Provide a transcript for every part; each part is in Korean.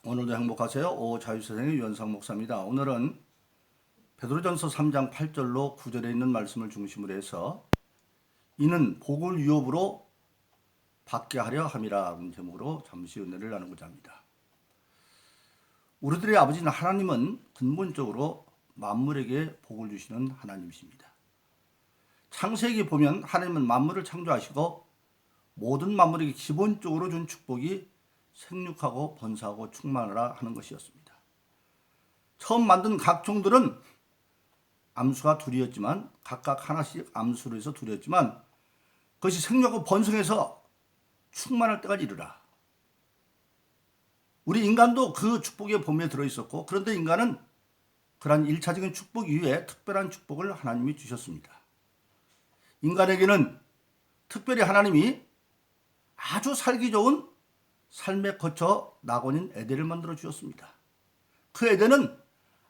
오늘도 행복하세요. 오자유세상의 유현상 목사입니다. 오늘은 베드로전서 3장 8절로 9절에 있는 말씀을 중심으로 해서 이는 복을 유업으로 받게 하려 함이라는 제목으로 잠시 은혜를 나누고자 합니다. 우리들의 아버지는 하나님은 근본적으로 만물에게 복을 주시는 하나님이십니다. 창세기 보면 하나님은 만물을 창조하시고 모든 만물에게 기본적으로 준 축복이 생육하고 번성하고 충만하라 하는 것이었습니다. 처음 만든 각 종들은 암수가 둘이었지만 각각 하나씩 암수로 해서 둘이었지만 그것이 생육하고 번성해서 충만할 때까지 이르라. 우리 인간도 그 축복의 범위에 들어있었고, 그런데 인간은 그러한 1차적인 축복 이후에 특별한 축복을 하나님이 주셨습니다. 인간에게는 특별히 하나님이 아주 살기 좋은 삶에 거쳐 낙원인 에덴을 만들어 주셨습니다. 그 에덴은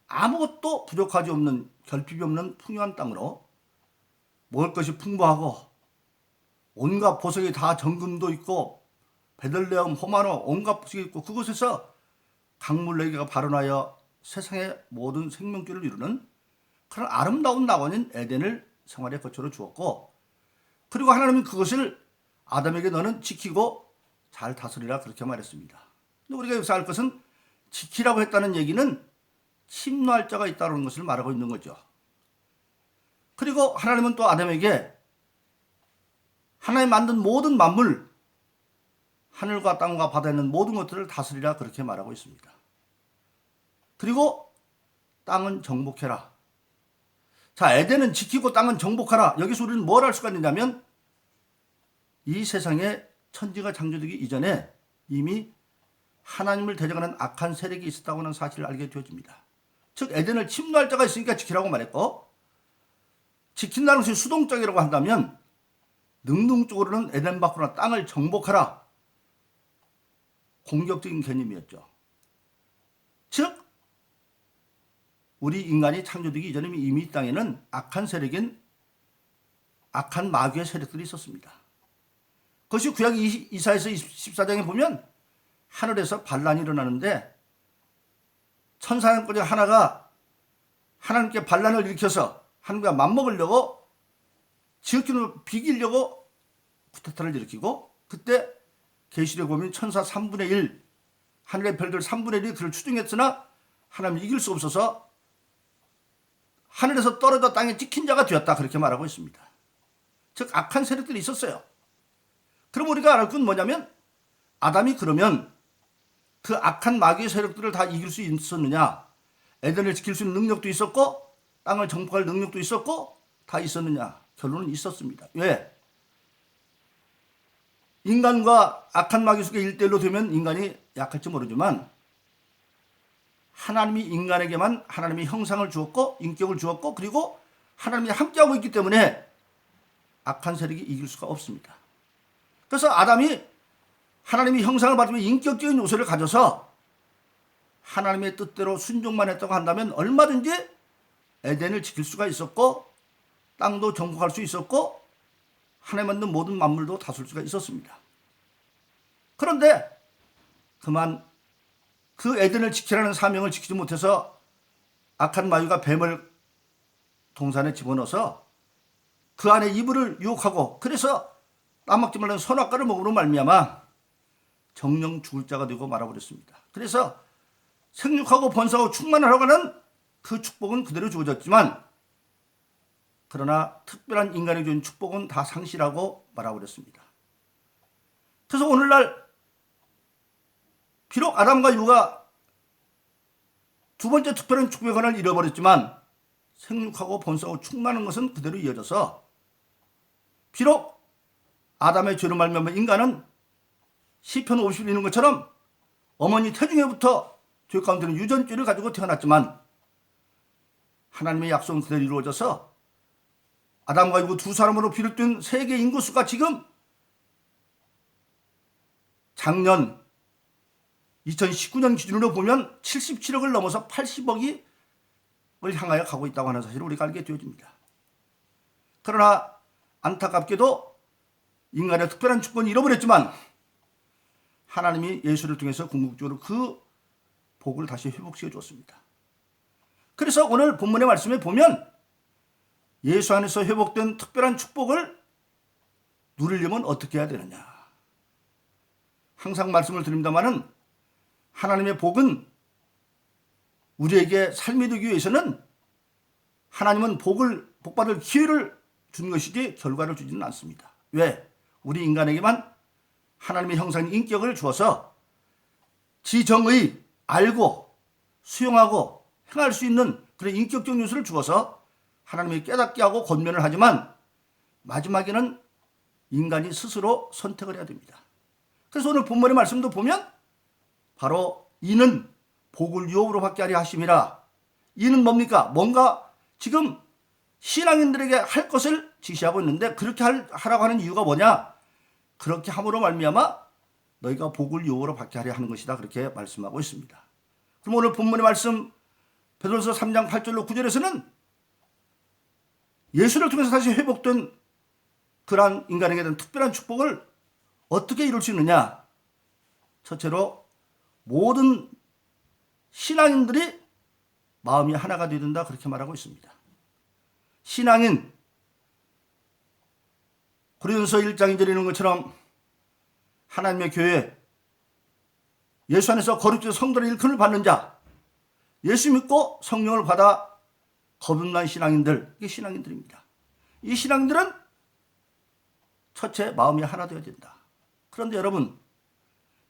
아무것도 부족하지 없는, 결핍이 없는 풍요한 땅으로 먹을 것이 풍부하고 온갖 보석이 다 정금도 있고 베들레헴, 호마노 온갖 보석이 있고 그곳에서 강물 4개가 발원하여 세상의 모든 생명줄을 이루는 그런 아름다운 낙원인 에덴을 생활의 거처로 주었고, 그리고 하나님은 그것을 아담에게 너는 지키고 잘 다스리라 그렇게 말했습니다. 근데 우리가 여기서 알 것은 지키라고 했다는 얘기는 침노할 자가 있다는 것을 말하고 있는 거죠. 그리고 하나님은 또 아담에게 하나님 만든 모든 만물, 하늘과 땅과 바다에 있는 모든 것들을 다스리라 그렇게 말하고 있습니다. 그리고 땅은 정복해라. 자, 에덴은 지키고 땅은 정복하라. 여기서 우리는 뭘 할 수가 있냐면 이 세상에 천지가 창조되기 이전에 이미 하나님을 대적하는 악한 세력이 있었다고 하는 사실을 알게 되어집니다. 즉 에덴을 침노할 자가 있으니까 지키라고 말했고, 지킨다는 것이 수동적이라고 한다면 능동적으로는 에덴 밖으로 땅을 정복하라, 공격적인 개념이었죠. 즉 우리 인간이 창조되기 이전에 이미 이 땅에는 악한 세력인 악한 마귀의 세력들이 있었습니다. 그것이 구약 이사야서 14장에 보면 하늘에서 반란이 일어나는데 천사장꾼 하나가 하나님께 반란을 일으켜서 하나님과 맞먹으려고 지극히로 비기려고 쿠데타를 일으키고, 그때 계시록에 보면 천사 3분의 1, 하늘의 별들 3분의 1이 그를 추종했으나 하나님을 이길 수 없어서 하늘에서 떨어져 땅에 찍힌 자가 되었다 그렇게 말하고 있습니다. 즉 악한 세력들이 있었어요. 그럼 우리가 알 건 뭐냐면 아담이 그러면 그 악한 마귀의 세력들을 다 이길 수 있었느냐, 에덴을 지킬 수 있는 능력도 있었고 땅을 정복할 능력도 있었고 다 있었느냐? 결론은 있었습니다. 왜? 인간과 악한 마귀 속에 1대1로 되면 인간이 약할지 모르지만 하나님이 인간에게만 하나님의 형상을 주었고 인격을 주었고 그리고 하나님이 함께하고 있기 때문에 악한 세력이 이길 수가 없습니다. 그래서 아담이 하나님의 형상을 받으며 인격적인 요소를 가져서 하나님의 뜻대로 순종만 했다고 한다면 얼마든지 에덴을 지킬 수가 있었고 땅도 정복할 수 있었고 하나님 만든 모든 만물도 다스릴 수가 있었습니다. 그런데 그만 그 에덴을 지키라는 사명을 지키지 못해서 악한 마귀가 뱀을 동산에 집어넣어서 그 안에 이불을 유혹하고, 그래서 따먹지 말라는 선악과를 먹으로 말미암아 정령 죽을 자가 되고 말아버렸습니다. 그래서 생육하고 번성하고 충만하라고 하는 그 축복은 그대로 주어졌지만, 그러나 특별한 인간에게 준 축복은 다 상실하고 말아버렸습니다. 그래서 오늘날 비록 아담과 이브가 두 번째 특별한 축복의 권한을 잃어버렸지만 생육하고 번성하고 충만한 것은 그대로 이어져서, 비록 아담의 죄로 말미암아 인간은 시편 50을 읽는 것처럼 어머니 태중에부터 죄 가운데는 유전죄를 가지고 태어났지만 하나님의 약속은 그대로 이루어져서 아담과 이브 두 사람으로 비롯된 세계 인구수가 지금 작년 2019년 기준으로 보면 77억을 넘어서 80억을 향하여 가고 있다고 하는 사실을 우리가 알게 되어집니다. 그러나 안타깝게도 인간의 특별한 축복은 잃어버렸지만 하나님이 예수를 통해서 궁극적으로 그 복을 다시 회복시켜 주었습니다. 그래서 오늘 본문의 말씀에 보면 예수 안에서 회복된 특별한 축복을 누리려면 어떻게 해야 되느냐. 항상 말씀을 드립니다마는 하나님의 복은 우리에게 삶이 되기 위해서는 하나님은 복받을 기회를 주는 것이지 결과를 주지는 않습니다. 왜? 우리 인간에게만 하나님의 형상인 인격을 주어서 지정의 알고 수용하고 행할 수 있는 그런 인격적 요소를 주어서 하나님이 깨닫게 하고 권면을 하지만 마지막에는 인간이 스스로 선택을 해야 됩니다. 그래서 오늘 본문의 말씀도 보면 바로 이는 복을 유업으로 받게 하려 하심이라. 이는 뭡니까? 뭔가 지금 신앙인들에게 할 것을 지시하고 있는데 그렇게 하라고 하는 이유가 뭐냐? 그렇게 함으로 말미암아 너희가 복을 유업으로 받게 하려 하는 것이다. 그렇게 말씀하고 있습니다. 그럼 오늘 본문의 말씀 베드로서 3장 8절로 9절에서는 예수를 통해서 다시 회복된 그러한 인간에게 대한 특별한 축복을 어떻게 이룰 수 있느냐? 첫째로 모든 신앙인들이 마음이 하나가 되어야 된다. 그렇게 말하고 있습니다. 신앙인 고린도서 1장 2절에 있는 것처럼 하나님의 교회 예수 안에서 거룩한 성도의 일꾼을 받는 자, 예수 믿고 성령을 받아 거듭난 신앙인들, 이게 신앙인들입니다. 이 신앙인들은 첫째 마음이 하나 되어야 된다. 그런데 여러분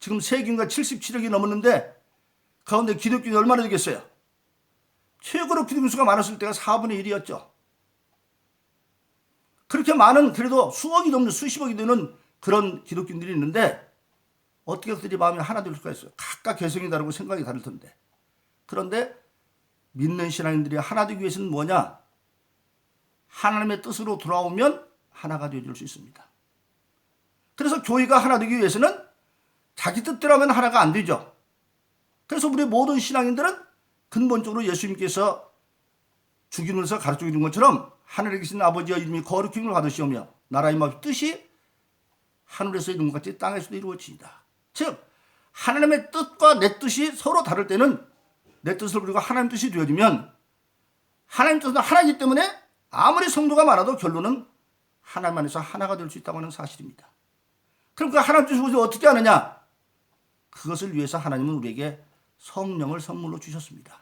지금 세계인가 77억이 넘었는데 가운데 기독교인이 얼마나 되겠어요? 최고로 기독교 수가 많았을 때가 4분의 1이었죠. 그렇게 많은 그래도 수억이 넘는 수십억이 되는 그런 기독교인들이 있는데 어떻게 그들이 마음이 하나 될 수가 있어요? 각각 개성이 다르고 생각이 다를 텐데. 그런데 믿는 신앙인들이 하나 되기 위해서는 뭐냐? 하나님의 뜻으로 돌아오면 하나가 되어줄 수 있습니다. 그래서 교회가 하나 되기 위해서는 자기 뜻대로 하면 하나가 안 되죠. 그래서 우리 모든 신앙인들은 근본적으로 예수님께서 주기문에서 가르쳐 주는 것처럼 하늘에 계신 아버지의 이름이 거룩힘을 받으시오며 나라의 마음의 뜻이 하늘에서 이룬 것 같이 땅에서도 이루어지이다. 즉 하나님의 뜻과 내 뜻이 서로 다를 때는 내 뜻을 그리고 하나님 뜻이 되어지면 하나님 뜻은 하나이기 때문에 아무리 성도가 많아도 결론은 하나님 안에서 하나가 될 수 있다고 하는 사실입니다. 그럼 그 하나님 뜻을 어떻게 하느냐? 그것을 위해서 하나님은 우리에게 성령을 선물로 주셨습니다.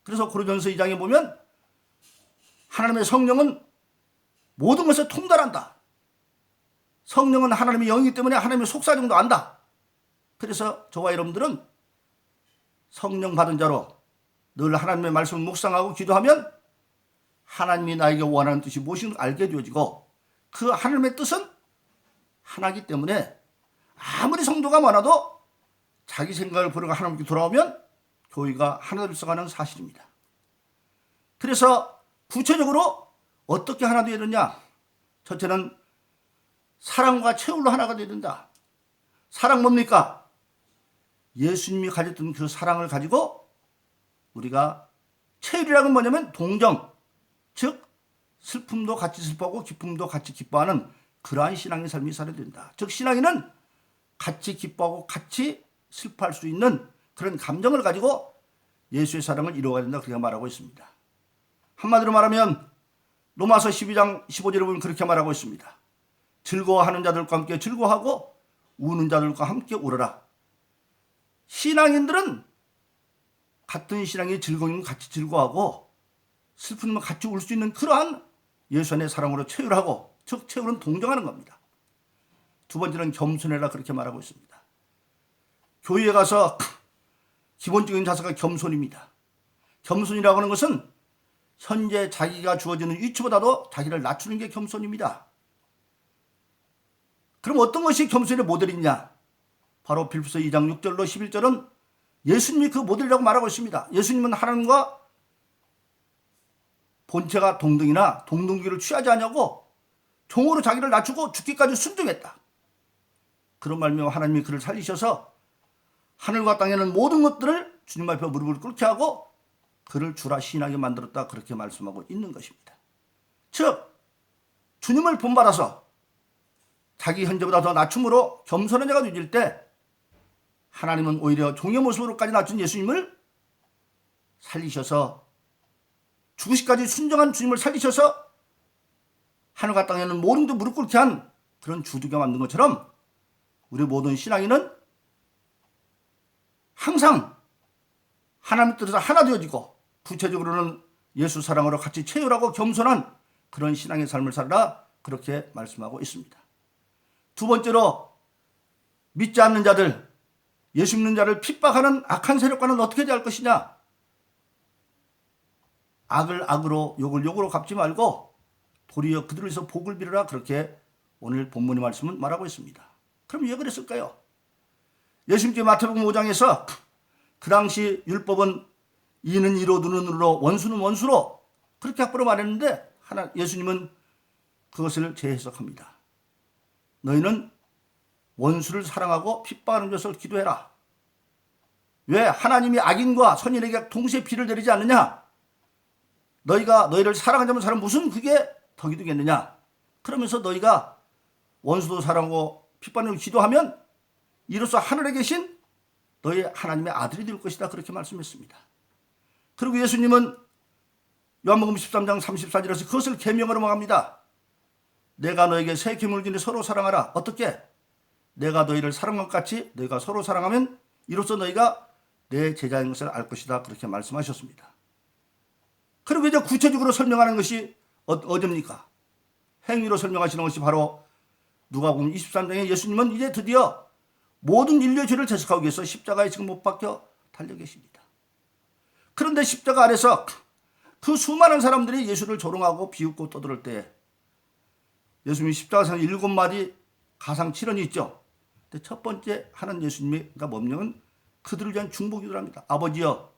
그래서 고린도전서 2장에 보면 하나님의 성령은 모든 것을 통달한다. 성령은 하나님의 영이기 때문에 하나님의 속사정도 안다. 그래서 저와 여러분들은 성령 받은 자로 늘 하나님의 말씀을 묵상하고 기도하면 하나님이 나에게 원하는 뜻이 무엇인지 알게 되어지고 그 하나님의 뜻은 하나이기 때문에 아무리 성도가 많아도 자기 생각을 버리고 하나님께 돌아오면 교회가 하나 될 수가 있는 사실입니다. 그래서 구체적으로 어떻게 하나 되어야 되느냐? 첫째는 사랑과 체울로 하나가 되어야 된다. 사랑 뭡니까? 예수님이 가졌던 그 사랑을 가지고 우리가 체울이라는 건 뭐냐면 동정, 즉 슬픔도 같이 슬퍼하고 기쁨도 같이 기뻐하는 그러한 신앙의 삶이 살아야 된다. 즉 신앙인은 같이 기뻐하고 같이 슬퍼할 수 있는 그런 감정을 가지고 예수의 사랑을 이루어가야 된다. 그렇게 말하고 있습니다. 한마디로 말하면 로마서 12장 15절에 보면 그렇게 말하고 있습니다. 즐거워하는 자들과 함께 즐거워하고 우는 자들과 함께 울어라. 신앙인들은 같은 신앙의 즐거움은 같이 즐거워하고 슬픔은 같이 울 수 있는 그러한 예수 안의 사랑으로 체휼하고 즉 체휼은 동정하는 겁니다. 두 번째는 겸손해라 그렇게 말하고 있습니다. 교회에 가서 기본적인 자세가 겸손입니다. 겸손이라고 하는 것은 현재 자기가 주어지는 위치보다도 자기를 낮추는 게 겸손입니다. 그럼 어떤 것이 겸손의 모델이냐? 바로 빌립보서 2장 6절로 11절은 예수님이 그 모델이라고 말하고 있습니다. 예수님은 하나님과 본체가 동등이나 동등기를 취하지 않냐고 종으로 자기를 낮추고 죽기까지 순종했다. 그런 말미암아 하나님이 그를 살리셔서 하늘과 땅에는 모든 것들을 주님 앞에 무릎을 꿇게 하고 그를 주라 시인하게 만들었다. 그렇게 말씀하고 있는 것입니다. 즉 주님을 본받아서 자기 현재보다 더 낮춤으로 겸손한 자가 되질 때 하나님은 오히려 종의 모습으로까지 낮춘 예수님을 살리셔서 죽으시까지 순종한 주님을 살리셔서 하늘과 땅에는 모든 데 무릎 꿇게 한 그런 주두가 만든 것처럼 우리 모든 신앙인은 항상 하나님 뜻에서 하나 되어지고 구체적으로는 예수 사랑으로 같이 체휼하고 겸손한 그런 신앙의 삶을 살라 그렇게 말씀하고 있습니다. 두 번째로 믿지 않는 자들, 예수 믿는 자를 핍박하는 악한 세력과는 어떻게 대할 것이냐. 악을 악으로 욕을 욕으로 갚지 말고 도리어 그들을 위해서 복을 빌어라 그렇게 오늘 본문의 말씀은 말하고 있습니다. 그럼 왜 그랬을까요? 예수님께 마태복음 5장에서 그 당시 율법은 이는 이로 눈은 눈으로 원수는 원수로 그렇게 앞으로 말했는데 예수님은 그것을 재해석합니다. 너희는 원수를 사랑하고 핍박하는 것을 기도해라. 왜 하나님이 악인과 선인에게 동시에 비를 내리지 않느냐? 너희가 너희를 사랑하자면 사람 무슨 그게 덕이 되겠느냐? 그러면서 너희가 원수도 사랑하고 핍박하는 것을 기도하면 이로써 하늘에 계신 너희 하나님의 아들이 될 것이다 그렇게 말씀했습니다. 그리고 예수님은 요한복음 13장 34절에서 그것을 계명으로 말합니다. 내가 너에게 새 계명을 주니 서로 사랑하라. 어떻게? 내가 너희를 사랑한 것 같이 너희가 서로 사랑하면 이로써 너희가 내 제자인 것을 알 것이다 그렇게 말씀하셨습니다. 그리고 이제 구체적으로 설명하는 것이 어디입니까? 행위로 설명하시는 것이 바로 누가복음 23장에 예수님은 이제 드디어 모든 인류의 죄를 대속하기 위해서 십자가에 지금 못 박혀 달려 계십니다. 그런데 십자가 아래서 그 수많은 사람들이 예수를 조롱하고 비웃고 떠들 때 예수님이 십자가에서 7마디 가상 7언이 있죠. 근데 첫 번째 하는 예수님이 법령은 그들을 위한 중보기도를 합니다. 아버지여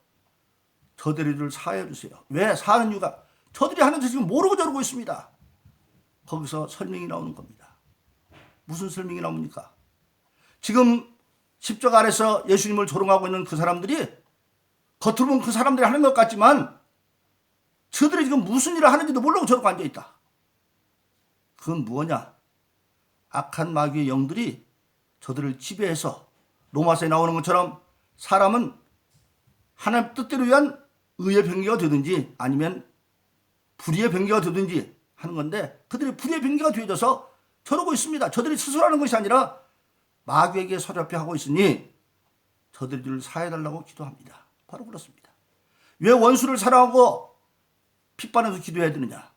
저들을 사하여 주세요. 왜 사하는 이유가 저들이 하는데 지금 모르고 저러고 있습니다. 거기서 설명이 나오는 겁니다. 무슨 설명이 나옵니까? 지금 십자가 아래서 예수님을 조롱하고 있는 그 사람들이 겉으로 보면 그 사람들이 하는 것 같지만 저들이 지금 무슨 일을 하는지도 모르고 저러고 앉아있다. 그건 뭐냐? 악한 마귀의 영들이 저들을 지배해서 로마서에 나오는 것처럼 사람은 하나님 뜻대로 위한 의의 병기가 되든지 아니면 불의의 병기가 되든지 하는 건데 그들이 불의의 병기가 되어져서 저러고 있습니다. 저들이 스스로 하는 것이 아니라 마귀에게 서렵게 하고 있으니 저들을 사해달라고 기도합니다. 바로 그렇습니다. 왜 원수를 사랑하고 핍박해서 기도해야 되느냐?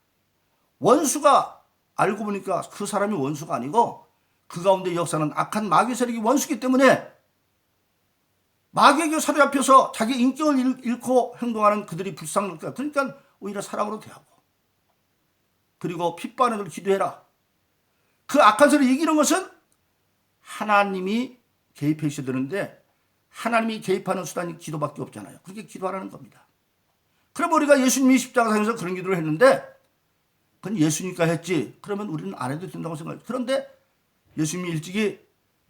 원수가 알고 보니까 그 사람이 원수가 아니고 그 가운데 역사는 악한 마귀 세력이 원수기 때문에 마귀에게 사로잡혀서 자기 인격을 잃고 행동하는 그들이 불쌍할 거야. 그러니까 오히려 사랑으로 대하고 그리고 핍박하는 걸 기도해라. 그 악한 세력을 이기는 것은 하나님이 개입해 주셔야 되는데 하나님이 개입하는 수단이 기도밖에 없잖아요. 그렇게 기도하라는 겁니다. 그럼 우리가 예수님이 십자가상에서 그런 기도를 했는데 그건 예수니까 했지. 그러면 우리는 안 해도 된다고 생각해요. 그런데 예수님이 일찍이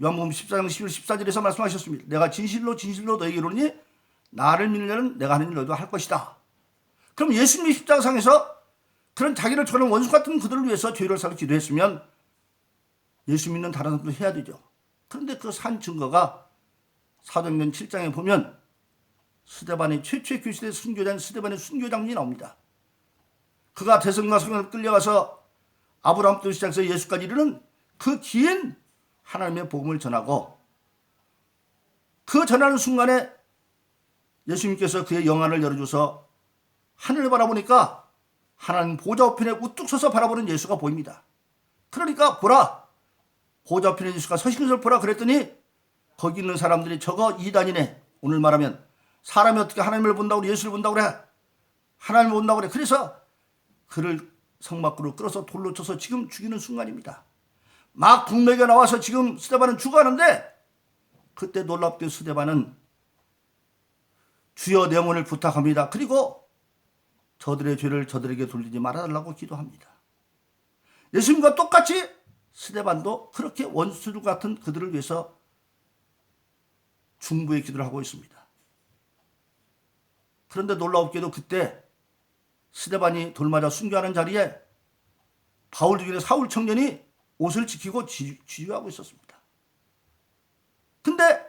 요한복음 14장 11, 14절에서 말씀하셨습니다. 내가 진실로 진실로 너에게 이르노니 나를 믿는 자는 내가 하는 일 너희도 할 것이다. 그럼 예수님이 십자가상에서 그런 자기를 저는 원수 같은 그들을 위해서 죄를 사서 기도했으면 예수 믿는 다른 사람도 해야 되죠. 그런데 그 산 증거가 사도행전 7장에 보면 스데반의 최초의 교시대 순교자인 스데반의 순교장면이 나옵니다. 그가 대성과 성령을 끌려가서 아브라함부터 시작해서 예수까지 이르는 그 긴 하나님의 복음을 전하고 그 전하는 순간에 예수님께서 그의 영안을 열어줘서 하늘을 바라보니까 하나님 보좌 우편에 우뚝 서서 바라보는 예수가 보입니다. 그러니까 보라 보좌 우편에 예수가 서신 것을 보라 그랬더니 거기 있는 사람들이 저거 이단이네. 오늘 말하면 사람이 어떻게 하나님을 본다고 그래 예수를 본다고 그래 하나님을 본다고 그래. 그래서 그를 성 밖으로 끌어서 돌로 쳐서 지금 죽이는 순간입니다. 막 북매가 나와서 지금 스데반은 죽어가는데 그때 놀랍게 스데반은 주여 내 영혼을 부탁합니다. 그리고 저들의 죄를 저들에게 돌리지 말아달라고 기도합니다. 예수님과 똑같이 스데반도 그렇게 원수 같은 그들을 위해서 중보의 기도를 하고 있습니다. 그런데 놀라웠게도 그때 스데반이 돌맞아 순교하는 자리에 바울 중에 사울 청년이 옷을 지키고 지휘하고 있었습니다. 근데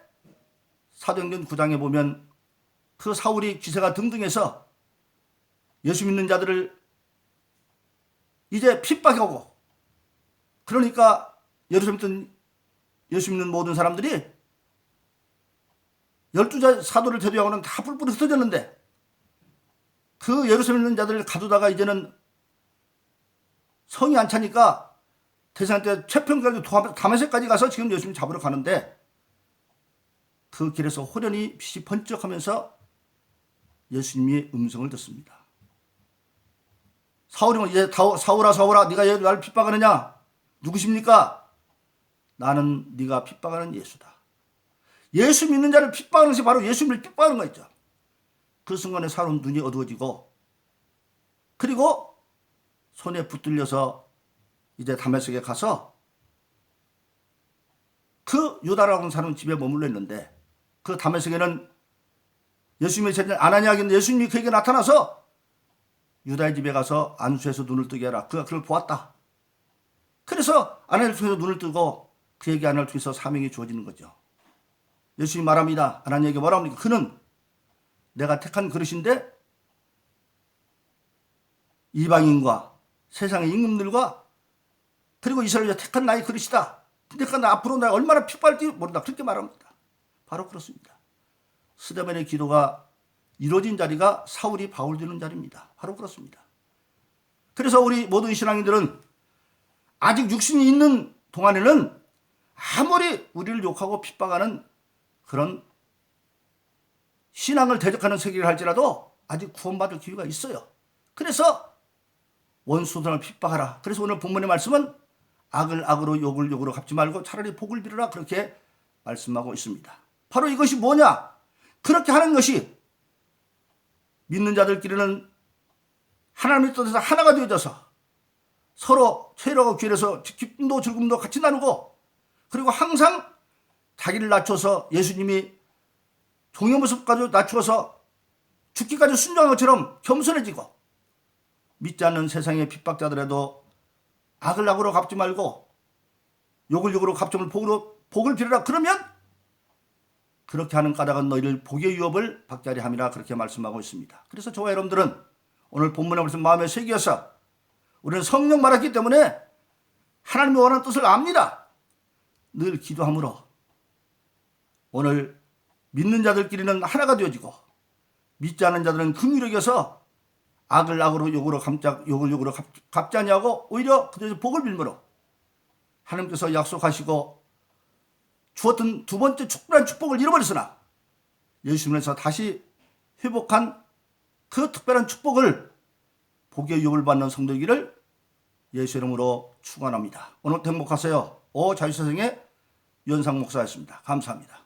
사도행전 9장에 보면 그 사울이 기세가 등등해서 예수 믿는 자들을 이제 핍박하고, 그러니까 예루살렘 있던 예수 믿는 모든 사람들이 12 사도를 대두하고는 다 뿔뿔이 흩어졌는데, 그 예루살렘 있는 자들을 가두다가 이제는 성이 안 차니까 대상 때 최평까지 다메섹까지 가서 지금 예수님 잡으러 가는데, 그 길에서 호련히 빛이 번쩍하면서 예수님의 음성을 듣습니다. 사울이 이제 사울아 사울아 네가 왜 나를 핍박하느냐? 누구십니까? 나는 네가 핍박하는 예수다. 예수 믿는 자를 핍박하는 것이 바로 예수님을 핍박하는 거였죠. 그 순간에 사울은 눈이 어두워지고, 그리고 손에 붙들려서 이제 다메섹에 가서 그 유다라고 하는 사람은 집에 머물러 있는데, 그 다메섹에는 예수님의 제자 아나니아가 있는데 예수님이 그에게 나타나서 유다의 집에 가서 안수해서 눈을 뜨게 하라. 그가 그걸 보았다. 그래서 아나니아를 통해서 눈을 뜨고 그에게 아나니아를 통해서 사명이 주어지는 거죠. 예수님이 말합니다. 아나니아에게 뭐라고 합니까? 그는 내가 택한 그릇인데 이방인과 세상의 임금들과 그리고 이스라엘에 택한 나의 그릇이다. 근데 나 앞으로 내가 얼마나 핍박할지 모른다. 그렇게 말합니다. 바로 그렇습니다. 스데반의 기도가 이루어진 자리가 사울이 바울 되는 자리입니다. 바로 그렇습니다. 그래서 우리 모든 신앙인들은 아직 육신이 있는 동안에는 아무리 우리를 욕하고 핍박하는 그런 신앙을 대적하는 세계를 할지라도 아직 구원받을 기회가 있어요. 그래서 원수들을 핍박하라. 그래서 오늘 본문의 말씀은 악을 악으로 욕을 욕으로 갚지 말고 차라리 복을 빌어라. 그렇게 말씀하고 있습니다. 바로 이것이 뭐냐? 그렇게 하는 것이 믿는 자들끼리는 하나님의 뜻에서 하나가 되어져서 서로 최애하고 귀해서 기쁨도 즐거움도 같이 나누고, 그리고 항상 자기를 낮춰서 예수님이 종의 모습까지 낮추어서 죽기까지 순종한 것처럼 겸손해지고, 믿지 않는 세상의 핍박자들에도 악을 악으로 갚지 말고 욕을 욕으로 갚지 말고 복을 빌어라. 그러면 그렇게 하는 까닭은 너희를 복의 유업을 받게 하려 함이라. 그렇게 말씀하고 있습니다. 그래서 저와 여러분들은 오늘 본문의 말씀 마음에 새겨서 우리는 성령 말았기 때문에 하나님이 원하는 뜻을 압니다. 늘 기도함으로 오늘 믿는 자들끼리는 하나가 되어지고, 믿지 않는 자들은 긍휼히 여겨서 악을 악으로 욕을 욕으로 갚지 아니하고 오히려 그들에서 복을 빌므로 하나님께서 약속하시고 주었던 두 번째 특별한 축복을 잃어버렸으나 예수님에서 다시 회복한 그 특별한 축복을 복의 유업을 받는 성도이기를 예수 이름으로 축원합니다. 오늘 행복하세요. 자유세상의 유현상 목사였습니다. 감사합니다.